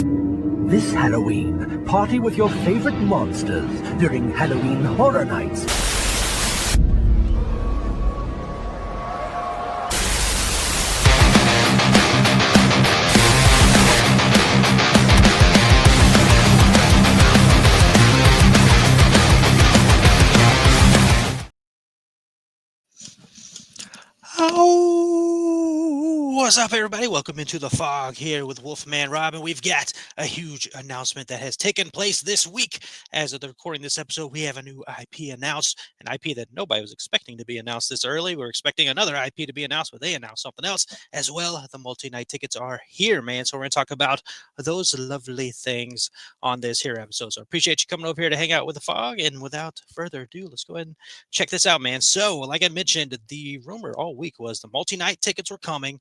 This Halloween, party with your favorite monsters during Halloween Horror Nights. Oh, what's up, everybody? Welcome into the fog here with Wolfman Rob, and we've got a huge announcement that has taken place this week. As of the recording this episode, we have a new IP announced, an IP that nobody was expecting to be announced this early. We were expecting another IP to be announced, but they announced something else as well. The multi-night tickets are here, man. So we're going to talk about those lovely things on this here episode. So I appreciate you coming over here to hang out with the fog. And without further ado, let's go ahead and check this out, man. So, like I mentioned, the rumor all week was the multi-night tickets were coming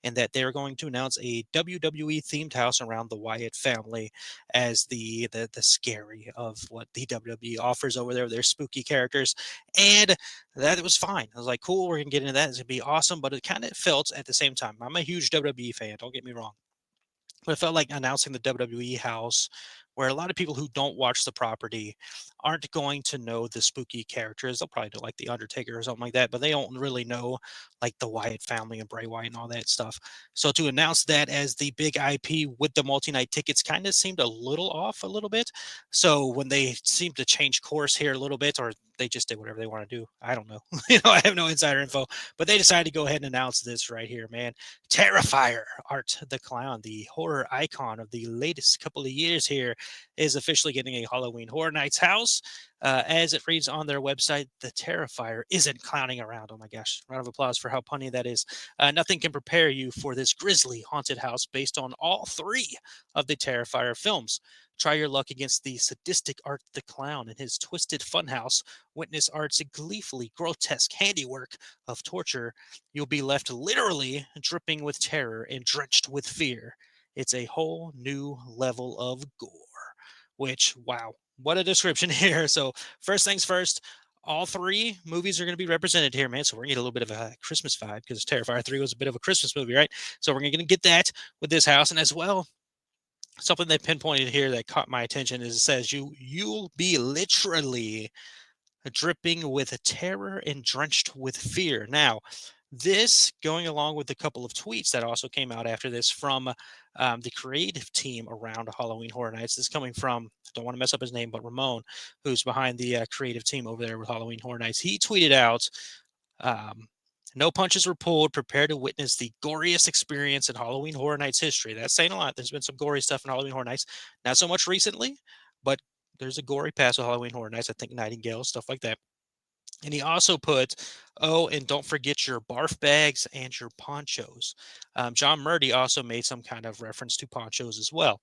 and that they were going to announce a WWE themed house around the Wyatt family as the scary of what the WWE offers over there, their spooky characters. And that was fine. I was like, cool, we're gonna get into that. It's gonna be awesome. But it kind of felt at the same time. I'm a huge WWE fan, don't get me wrong. But it felt like announcing the WWE house where a lot of people who don't watch the property aren't going to know the spooky characters. They'll probably know like the Undertaker or something like that, but they don't really know like the Wyatt family and Bray Wyatt and all that stuff. So to announce that as the big IP with the multi-night tickets kind of seemed a little off a little bit. So when they seemed to change course here a little bit, or they just did whatever they want to do, I don't know. I have no insider info, but they decided to go ahead and announce this right here, man. Terrifier, Art the Clown, the horror icon of the latest couple of years here, is officially getting a Halloween Horror Nights house. As it reads on their website, the Terrifier isn't clowning around. Oh my gosh, round of applause for how punny that is. Nothing can prepare you for this grisly haunted house based on all three of the Terrifier films. Try your luck against the sadistic Art the Clown in his twisted funhouse. Witness Art's gleefully grotesque handiwork of torture. You'll be left literally dripping with terror and drenched with fear. It's a whole new level of gore, which, wow, what a description here. So, first things first, all three movies are going to be represented here, man. So, we're going to get a little bit of a Christmas vibe because Terrifier 3 was a bit of a Christmas movie, right? So, we're going to get that with this house. And as well, something they pinpointed here that caught my attention is it says you'll be literally dripping with terror and drenched with fear. Now, this going along with a couple of tweets that also came out after this from the creative team around Halloween Horror Nights. This is coming from, I don't want to mess up his name, but Ramon, who's behind the creative team over there with Halloween Horror Nights. He tweeted out, um, no punches were pulled. Prepare to witness the goriest experience in Halloween Horror Nights history. That's saying a lot. There's been some gory stuff in Halloween Horror Nights. Not so much recently, but there's a gory past with Halloween Horror Nights. I think Nightingale, stuff like that. And he also put, oh, and don't forget your barf bags and your ponchos. John Murdy also made some kind of reference to ponchos as well.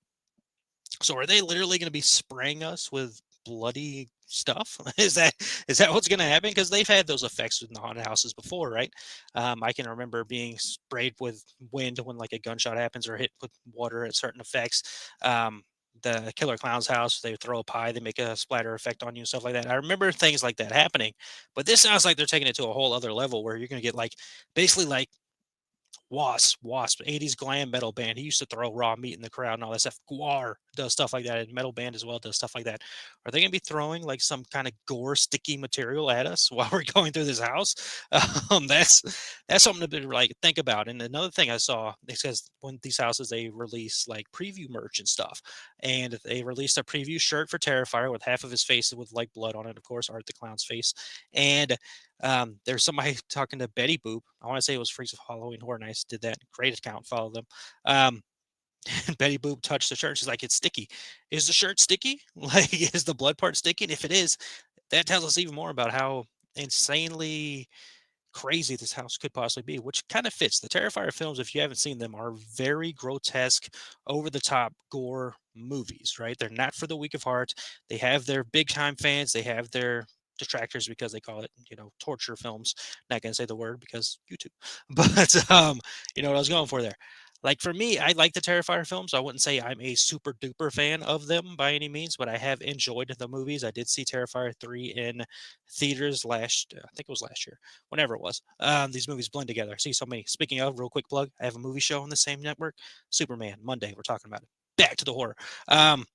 So are they literally going to be spraying us with bloody stuff? Is that what's going to happen? Because they've had those effects in the haunted houses before, right? I can remember being sprayed with wind when like a gunshot happens or hit with water at certain effects. The Killer Clown's house, they throw a pie, they make a splatter effect on you, stuff like that. I remember things like that happening, but this sounds like they're taking it to a whole other level where you're going to get like basically like Wasp, 80s glam metal band. He used to throw raw meat in the crowd and all that stuff. Guar does stuff like that. And metal band as well does stuff like that. Are they going to be throwing like some kind of gore, sticky material at us while we're going through this house? That's something to like think about. And another thing I saw, it says when these houses they release like preview merch and stuff, and they released a preview shirt for Terrifier with half of his face with like blood on it, of course, Art the Clown's face, and there's somebody talking to Betty Boop. I want to say it was Freaks of Halloween Horror Nights did that. Great account, follow them. Um, and Betty Boop touched the shirt. She's like, "It's sticky. Is the shirt sticky? Like, is the blood part sticky? And if it is, that tells us even more about how insanely crazy this house could possibly be." Which kind of fits the Terrifier films. If you haven't seen them, are very grotesque, over the top gore movies. Right? They're not for the weak of heart. They have their big time fans. They have their detractors because they call it, torture films. Not gonna say the word because YouTube, but you know what I was going for there. Like for me, I like the Terrifier films. I wouldn't say I'm a super duper fan of them by any means, but I have enjoyed the movies. I did see Terrifier 3 in theaters I think it was last year, whenever it was. These movies blend together. I see so many. Speaking of, real quick plug, I have a movie show on the same network, Superman, Monday. We're talking about it. back to the horror. Um,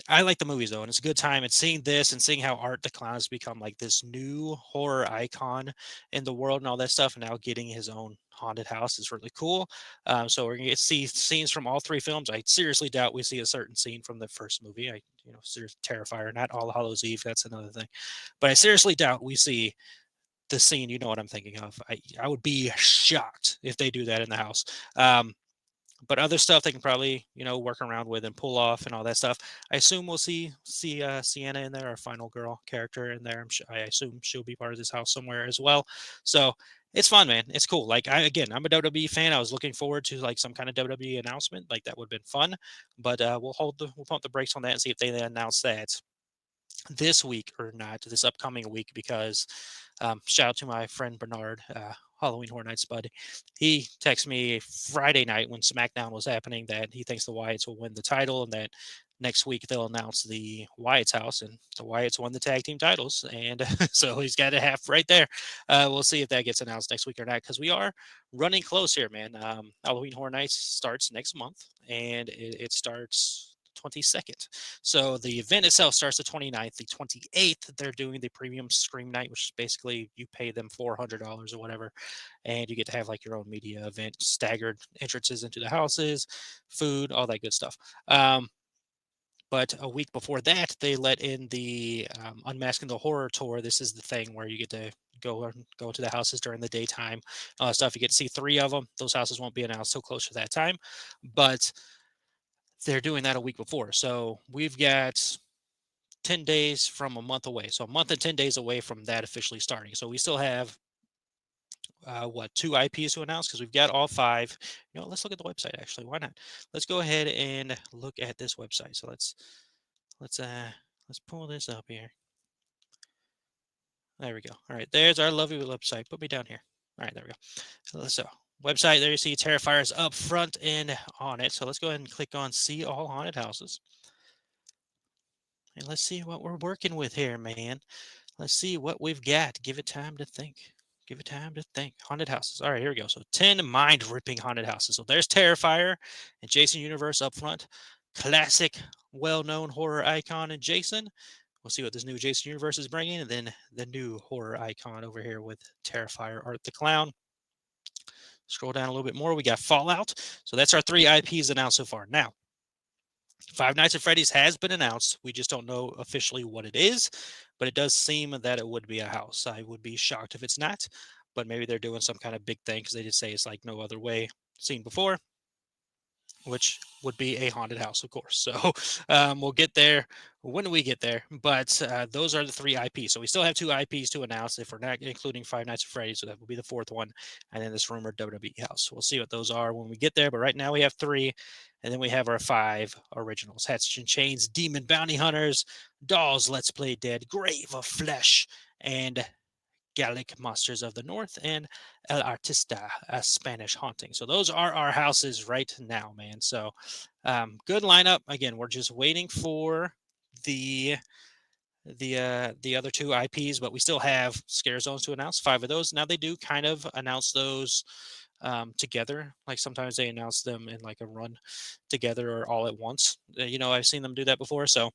I like the movies though, and it's a good time. And seeing this and seeing how Art the Clown has become like this new horror icon in the world and all that stuff, and now getting his own haunted house is really cool. So we're gonna get see scenes from all three films. I seriously doubt we see a certain scene from the first movie. Terrifier, not All Hallows Eve. That's another thing, but I seriously doubt we see the scene. You know what I'm thinking of. I would be shocked if they do that in the house. But other stuff they can probably work around with and pull off and all that stuff. I assume we'll see Sienna in there, our final girl character in there. I assume she'll be part of this house somewhere as well. So it's fun, man. It's cool. Like I'm a WWE fan. I was looking forward to like some kind of WWE announcement. Like that would have been fun. But we'll pump the brakes on that and see if they announce that this week or not, this upcoming week, because shout out to my friend Bernard, Halloween Horror Nights bud. He texted me Friday night when SmackDown was happening that he thinks the Wyatts will win the title and that next week they'll announce the Wyatt's house, and the Wyatts won the tag team titles. And so he's got a half right there. We'll see if that gets announced next week or not, because we are running close here, man. Halloween Horror Nights starts next month, and it starts 22nd. So the event itself starts the 29th. The 28th, they're doing the premium Scream Night, which is basically you pay them $400 or whatever, and you get to have like your own media event, staggered entrances into the houses, food, all that good stuff. But a week before that, they let in the Unmasking the Horror tour. This is the thing where you get to go to the houses during the daytime, stuff. You get to see 3 of them. Those houses won't be announced till close to that time, but they're doing that a week before. So we've got 10 days from a month away. So a month and 10 days away from that officially starting. So we still have 2 IPs to announce, because we've got all 5. Let's look at the website actually. Why not? Let's go ahead and look at this website. So let's pull this up here. There we go. All right, there's our lovely website. Put me down here. All right, there we go. So website, there you see Terrifier is up front and on it. So let's go ahead and click on See All Haunted Houses. And let's see what we're working with here, man. Let's see what we've got. Give it time to think. Give it time to think. Haunted houses. All right, here we go. So 10 mind-ripping haunted houses. So there's Terrifier and Jason Universe up front. Classic, well-known horror icon in Jason. We'll see what this new Jason Universe is bringing. And then the new horror icon over here with Terrifier, Art the Clown. Scroll down a little bit more. We got Fallout. So that's our 3 IPs announced so far. Now, Five Nights at Freddy's has been announced. We just don't know officially what it is, but it does seem that it would be a house. I would be shocked if it's not, but maybe they're doing some kind of big thing, because they did say it's like no other way seen before, which would be a haunted house, of course. So we'll get there when we get there. But those are the 3 IPs. So we still have 2 IPs to announce, if we're not including Five Nights at Freddy's. So that will be the 4th one. And then this rumored WWE house. We'll see what those are when we get there. But right now we have 3. And then we have our 5 originals: Hatchet and Chains, Demon Bounty Hunters, Dolls, Let's Play Dead, Grave of Flesh, and Gallic Monsters of the North, and El Artista, a Spanish Haunting. So those are our houses right now, man. So good lineup. Again, we're just waiting for the other 2 IPs, but we still have Scare Zones to announce, 5 of those. Now they do kind of announce those together. Like sometimes they announce them in like a run together or all at once. I've seen them do that before. So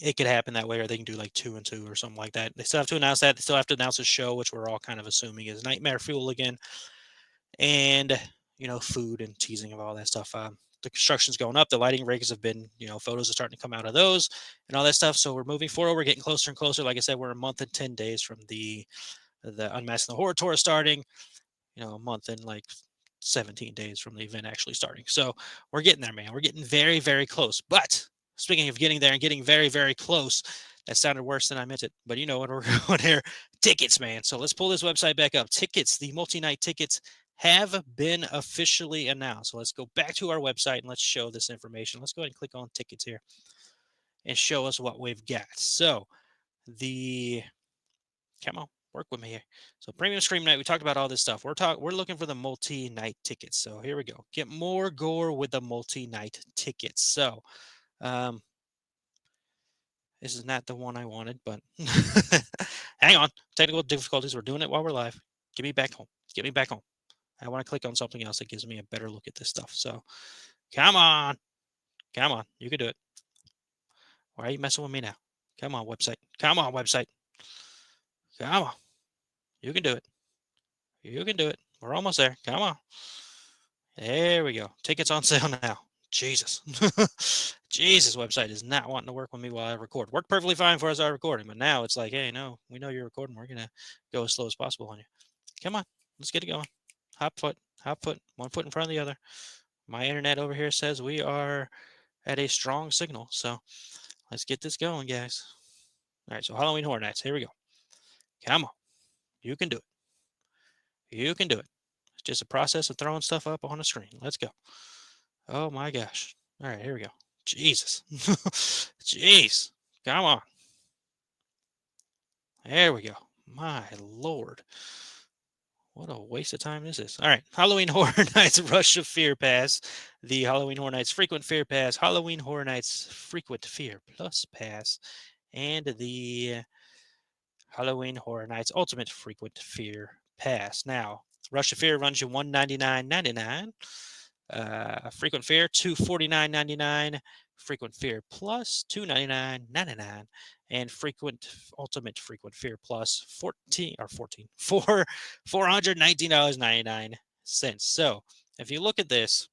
it could happen that way, or they can do like 2 and 2 or something like that. They still have to announce that. They still have to announce a show, which we're all kind of assuming is Nightmare Fuel again, and food and teasing of all that stuff. The construction's going up. The lighting rigs have been, photos are starting to come out of those and all that stuff. So we're moving forward. We're getting closer and closer. Like I said, we're a month and 10 days from the Unmasking the Horror Tour starting. A month and like 17 days from the event actually starting. So we're getting there, man. We're getting very, very close. But speaking of getting there and getting very, very close, that sounded worse than I meant it. But you know what we're going here. Tickets, man. So let's pull this website back up. Tickets, the multi-night tickets have been officially announced. So let's go back to our website and let's show this information. Let's go ahead and click on tickets here and show us what we've got. So come on, work with me here. So premium Scream Night, we talked about all this stuff. We're looking for the multi-night tickets. So here we go. Get more gore with the multi-night tickets. So this is not the one I wanted, but hang on. Technical difficulties. We're doing it while we're live. Get me back home. Get me back home. I want to click on something else that gives me a better look at this stuff. So Come on. Come on. You can do it. Why are you messing with me now? Come on, website. Come on, website. Come on. You can do it. You can do it. We're almost there. Come on. There we go. Tickets on sale now. Jesus. Jesus, website is not wanting to work with me while I record. Worked perfectly fine for us I recording, but now it's like, hey, no, we know you're recording. We're gonna go as slow as possible on you. Come on, let's get it going. Hop foot, one foot in front of the other. My internet over here says we are at a strong signal, so let's get this going, guys. All right, so Halloween Horror Nights. Here we go. Come on, you can do it. You can do it. It's just a process of throwing stuff up on the screen. Let's go. Oh my gosh. All right, here we go. Jesus. Jeez. Come on. There we go. My Lord. What a waste of time this is. All right. Halloween Horror Nights Rush of Fear Pass. The Halloween Horror Nights Frequent Fear Pass. Halloween Horror Nights Frequent Fear Plus Pass. And the Halloween Horror Nights Ultimate Frequent Fear Pass. Now, Rush of Fear runs you $199.99. Frequent Fear $249.99. Frequent Fear Plus $299.99. And Frequent Ultimate Frequent Fear Plus 419.99 cents. So if you look at this,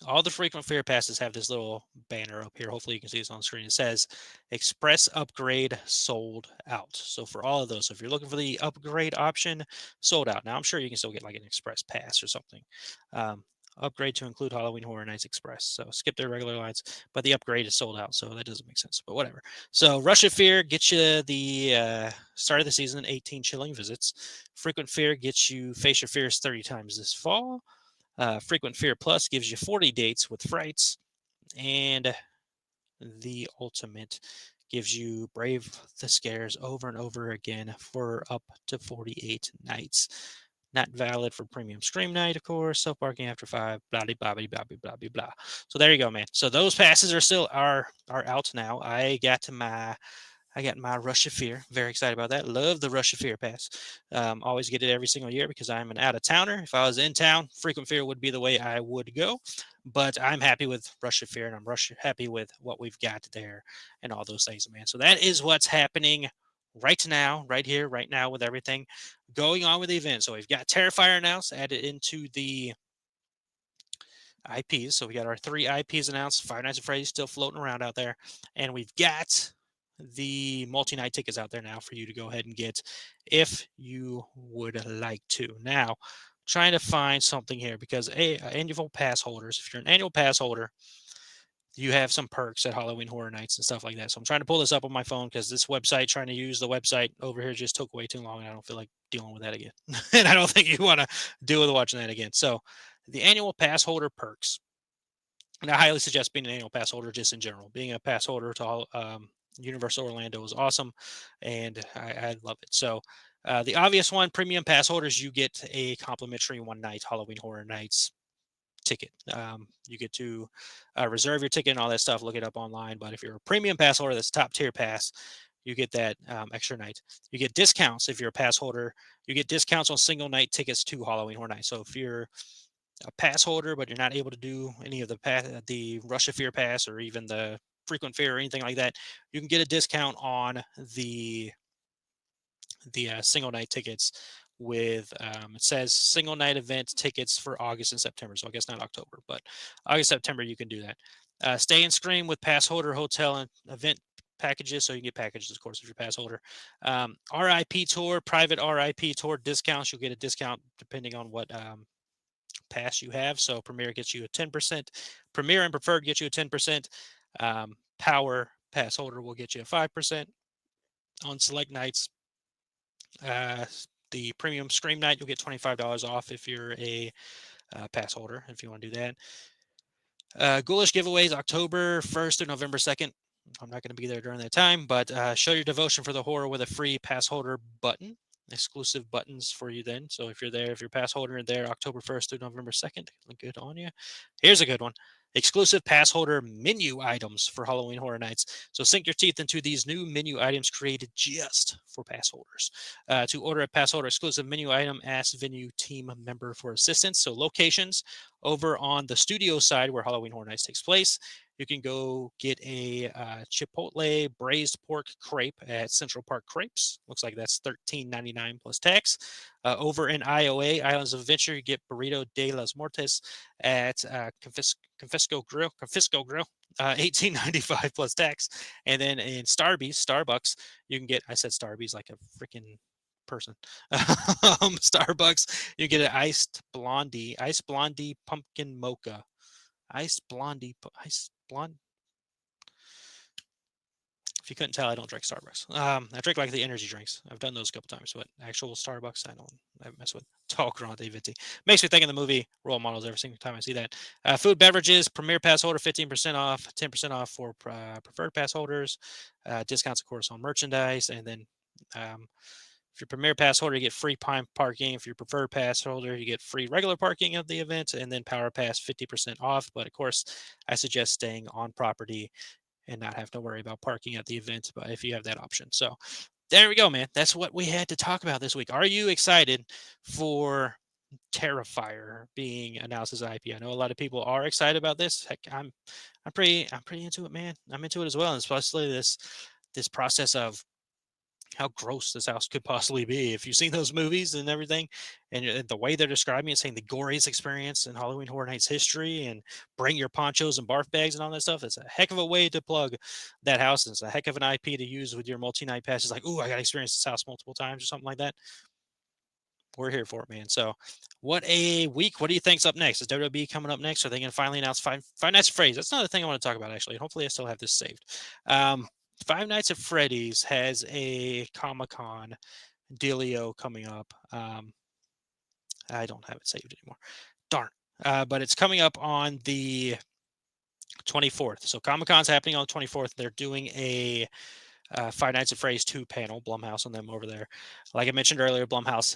all the frequent fear passes have this little banner up here. Hopefully you can see this on screen. It says express upgrade sold out. So for all of those, so if you're looking for the upgrade option, sold out. Now I'm sure you can still get like an express pass or something. Upgrade to include Halloween Horror Nights Express. So skip their regular lines, but the upgrade is sold out. So that doesn't make sense, but whatever. So Rush of Fear gets you the start of the season, 18 chilling visits. Frequent Fear gets you Face Your Fears 30 times this fall. Frequent Fear Plus gives you 40 dates with frights, and the Ultimate gives you Brave the Scares over and over again for up to 48 nights. Not valid for Premium Scream Night, of course. Self parking after 5. Blah blah blah blah blah blah blah. So there you go, man. So those passes are still are out now. I got my Rush of Fear. Very excited about that. Love the Rush of Fear pass. Always get it every single year because I'm an out of towner. If I was in town, Frequent Fear would be the way I would go. But I'm happy with Rush of Fear and I'm happy with what we've got there and all those things, man. So that is what's happening right now, right here, right now with everything going on with the event. So we've got Terrifier announced, added into the IPs. So we got our 3 IPs announced. Five Nights at Freddy's still floating around out there. And we've got the multi-night tickets out there now for you to go ahead and get if you would like to. Now, trying to find something here because annual pass holders, if you're an annual pass holder, you have some perks at Halloween Horror Nights and stuff like that. So I'm trying to pull this up on my phone because this website, trying to use the website over here just took way too long. And I don't feel like dealing with that again. And I don't think you want to deal with watching that again. So the annual pass holder perks. And I highly suggest being an annual pass holder just in general. Being a pass holder to all, Universal Orlando is awesome, and I love it. So the obvious one, premium pass holders, you get a complimentary one-night Halloween Horror Nights ticket. You get to reserve your ticket and all that stuff. Look it up online. But if you're a premium pass holder, that's top tier pass, you get that extra night. You get discounts if you're a pass holder. You get discounts on single night tickets to Halloween Horror Nights. So if you're a pass holder, but you're not able to do any of the Rush of Fear pass or even the Frequent Fear or anything like that, you can get a discount on the single night tickets with it says single night event tickets for August and September. So I guess not October, but August, September, you can do that. Stay and Scream with pass holder hotel and event packages. So you can get packages, of course, if you're pass holder. RIP tour, private RIP tour discounts. You'll get a discount depending on what pass you have. So Premier gets you a 10%. Premier and Preferred gets you a 10%. Power pass holder will get you a 5% on select nights. The Premium Scream Night, you'll get $25 off if you're a pass holder, if you want to do that. Ghoulish giveaways, October 1st through November 2nd. I'm not going to be there during that time, but show your devotion for the horror with a free pass holder button. Exclusive buttons for you then. So if you're there, if you're pass holder there, October 1st through November 2nd, look good on you. Here's a good one. exclusive pass holder menu items for Halloween Horror Nights. So sink your teeth into these new menu items created just for pass holders. To order a pass holder exclusive menu item, ask venue team member for assistance. So locations over on the studio side where Halloween Horror Nights takes place. You can go get a Chipotle braised pork crepe at Central Park Crepes. Looks like that's $13.99 plus tax. Over in IOA, Islands of Adventure, you get Burrito de las Mortes at Confisco Grill, 18.95 plus tax. And then in Starbucks, you can get, I said Starbucks like a freaking person. Starbucks, you get an iced blondie pumpkin mocha. Iced blondie, iced blonde. If you couldn't tell, I don't drink Starbucks. I drink like the energy drinks. I've done those a couple times, but actual Starbucks, I mess with. Tall Grande Venti. Makes me think of the movie Role Models every single time I see that. Food, beverages, Premier Pass holder, 15% off, 10% off for preferred pass holders. Discounts, of course, on merchandise. And then if you're Premier Pass holder, you get free parking. If you're Preferred Pass holder, you get free regular parking of the event. And then Power Pass, 50% off. But of course, I suggest staying on property and not have to worry about parking at the event, but if you have that option. So there we go, man. That's what we had to talk about this week. Are you excited for Terrifier being announced as IP? I know a lot of people are excited about this. Heck, I'm pretty into it, man. I'm into it as well, and especially this process of how gross this house could possibly be. If you've seen those movies and everything, and the way they're describing it, saying the goriest experience in Halloween Horror Nights history, and bring your ponchos and barf bags and all that stuff, it's a heck of a way to plug that house. And it's a heck of an IP to use with your multi-night passes. Like, ooh, I got to experience this house multiple times or something like that. We're here for it, man. So, what a week! What do you think's up next? Is WWE coming up next? Are they going to finally announce Five Nights at Freddy's? That's another thing I want to talk about, actually. Hopefully, I still have this saved. Five Nights at Freddy's has a Comic-Con dealio coming up. I don't have it saved anymore. Darn. But it's coming up on the 24th. So Comic-Con's happening on the 24th. They're doing a Five Nights at Freddy's 2 panel, Blumhouse on them over there. Like I mentioned earlier, Blumhouse,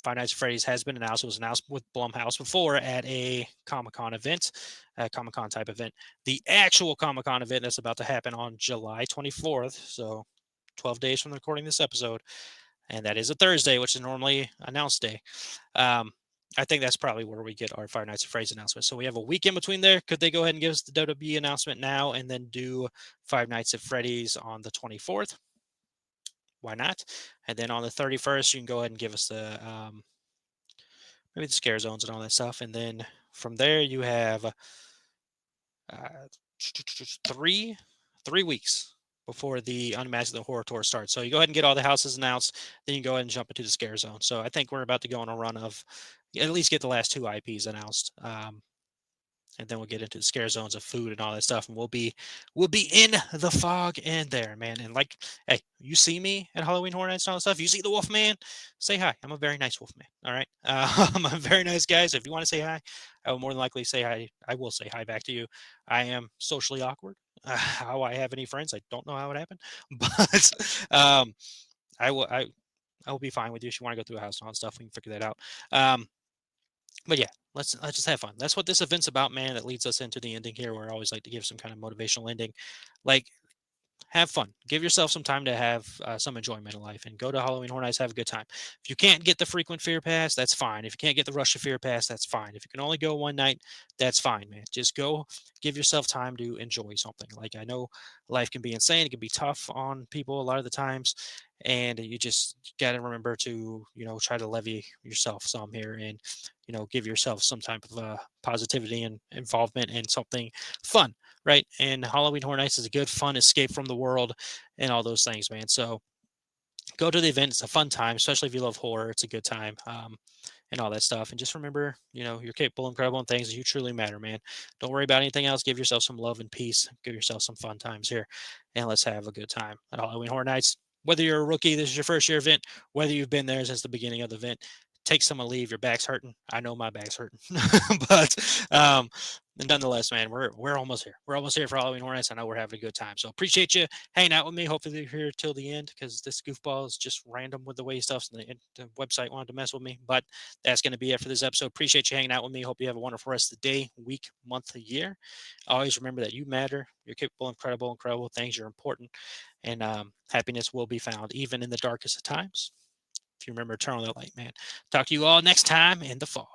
Five Nights at Freddy's has been announced. It was announced with Blumhouse before at a Comic-Con event, a Comic-Con type event. The actual Comic-Con event that's about to happen on July 24th, so 12 days from recording this episode, and that is a Thursday, which is normally announced day. I think that's probably where we get our Five Nights at Freddy's announcement. So we have a week in between there. Could they go ahead and give us the WWE announcement now and then do Five Nights at Freddy's on the 24th? Why not? And then on the 31st, you can go ahead and give us the maybe the scare zones and all that stuff. And then from there, you have 3 weeks before the Unmasked the Horror Tour starts. So you go ahead and get all the houses announced, then you can go ahead and jump into the scare zone. So I think we're about to go on a run of at least get the last 2 IPs announced. And then we'll get into the scare zones of food and all that stuff, and we'll be in the fog in there, man. And like, hey, you see me at Halloween Horror Nights and all that stuff. You see the Wolfman, say hi. I'm a very nice Wolfman. All right, I'm a very nice guy. So if you want to say hi, I will more than likely say hi. I will say hi back to you. I am socially awkward. How I have any friends, I don't know how it happened, but I will be fine with you if you want to go through a house and all that stuff. We can figure that out. But yeah, let's just have fun. That's what this event's about, man. That leads us into the ending here, where I always like to give some kind of motivational ending. Like, have fun. Give yourself some time to have some enjoyment in life, and go to Halloween Horror Nights, have a good time. If you can't get the frequent fear pass, that's fine. If you can't get the rush of fear pass, that's fine. If you can only go one night, that's fine, man. Just go, give yourself time to enjoy something. Like, I know life can be insane. It can be tough on people a lot of the times, and you just got to remember to, try to levy yourself some here, and, give yourself some type of positivity and involvement in something fun. Right. And Halloween Horror Nights is a good, fun escape from the world and all those things, man. So go to the event. It's a fun time, especially if you love horror. It's a good time, and all that stuff. And just remember, you're capable, incredible, and things. You truly matter, man. Don't worry about anything else. Give yourself some love and peace. Give yourself some fun times here, and let's have a good time at Halloween Horror Nights. Whether you're a rookie, this is your first year event, whether you've been there since the beginning of the event, take some leave. Your back's hurting. I know my back's hurting, but nonetheless, man, we're almost here. We're almost here for Halloween Horror Nights. I know we're having a good time. So appreciate you hanging out with me. Hopefully you're here till the end because this goofball is just random with the way stuff's and the website wanted to mess with me. But that's going to be it for this episode. Appreciate you hanging out with me. Hope you have a wonderful rest of the day, week, month, year. Always remember that you matter. You're capable, incredible things. You're important, and happiness will be found even in the darkest of times. If you remember, turn on the light, man. Talk to you all next time in the fog.